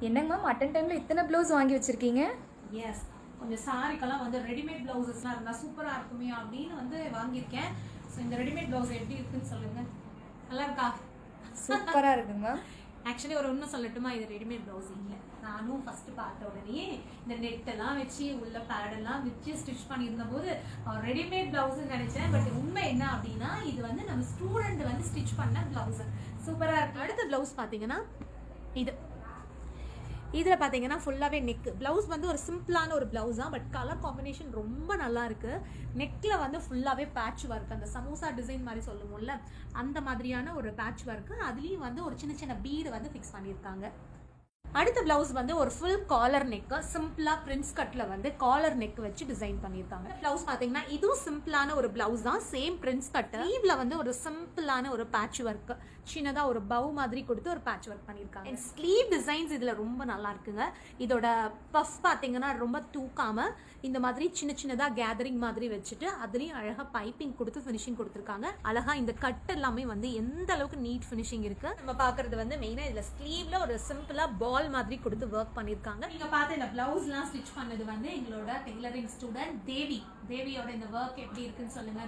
என்னங்க ma'am attend டைம்ல இத்தனை ப்ளவுஸ் வாங்கி வச்சிருக்கீங்க? எஸ், கொஞ்சம் சாரிக்கெல்லாம் வந்து ரெடிமேட் ப்ளவுசஸ்லாம் இருந்தால் சூப்பராக இருக்குமே அப்படின்னு வந்து வாங்கியிருக்கேன். ஸோ இந்த ரெடிமேட் ப்ளவுஸ் எப்படி இருக்குன்னு சொல்லுங்க. நல்லா இருக்கா? சூப்பரா இருக்குங்க மேம். ஆக்சுவலி ஒரு ஒன்றும் சொல்லட்டுமா, இது ரெடிமேட் ப்ளவுஸ் இல்லை. நானும் ஃபர்ஸ்ட் பார்த்த உடனே இந்த நெட்டெல்லாம் வச்சு உள்ள பேடெல்லாம் வச்சு ஸ்டிச் பண்ணியிருந்த போது ரெடிமேட் ப்ளவுஸ்ன்னு நினைச்சேன். பட் உண்மை என்ன அப்படின்னா இது வந்து நம்ம ஸ்டூடெண்ட் வந்து ஸ்டிச் பண்ண ப்ளவுஸ். சூப்பராக இருக்கு. அடுத்த ப்ளவுஸ் பார்த்தீங்கன்னா இதில் பார்த்தீங்கன்னா ஃபுல்லாகவே நெக் ப்ளவுஸ் வந்து ஒரு சிம்பிளான ஒரு ப்ளவுஸ் தான். பட் கலர் காம்பினேஷன் ரொம்ப நல்லா இருக்கு. நெக்கில் வந்து ஃபுல்லாகவே பேட்ச் ஒர்க், அந்த சமோசா டிசைன் மாதிரி சொல்லுவோம்ல அந்த மாதிரியான ஒரு பேட்ச் ஒர்க்கு. அதுலேயும் வந்து ஒரு சின்ன சின்ன பீடு வந்து ஃபிக்ஸ் பண்ணியிருக்காங்க. அடுத்த பிளவுஸ் வந்து ஒரு ஃபுல் காலர் நெக், சிம்பிளா பிரின்ஸ் கட்ல வந்து காலர் நெக் வச்சு டிசைன் பண்ணிருக்காங்க. பிளவுஸ் பாத்தீங்கன்னா இதுவும் சிம்பிளான ஒரு பிளவுஸ் தான், சேம் பிரின்ஸ் கட். ஸ்லீவ்ல வந்து ஒரு சிம்பிளான ஒரு பேட்ச் ஒர்க், சின்னதா ஒரு பவ் மாதிரி கொடுத்து ஒரு பேட்ச் ஒர்க் பண்ணிருக்காங்க. ஸ்லீவ் டிசைன்ஸ் இதுல ரொம்ப நல்லா இருக்குங்க. இதோட பஃப் பாத்தீங்கன்னா ரொம்ப தூக்காம இந்த மாதிரி சின்ன சின்னதா கேதரிங் மாதிரி வச்சுட்டு அதுலயும் அழகா பைப்பிங் கொடுத்து ஃபினிஷிங் கொடுத்துருக்காங்க. அழகா இந்த கட் எல்லாமே வந்து எந்த அளவுக்கு நீட் ஃபினிஷிங் இருக்கு. நம்ம பாக்குறது வந்து மெயினா இதுல ஸ்லீவ்ல ஒரு சிம்பிளா பால் மாதிரி கொடுத்து ஒர்க் பண்ணிருக்காங்க. நீங்க பார்த்த இந்த பிளவுஸ்லாம் ஸ்டிச் பண்ணது வந்து எங்களோட டெய்லரிங் ஸ்டூடெண்ட் தேவியோட இந்த ஒர்க் எப்படி இருக்குன்னு சொல்லுங்க.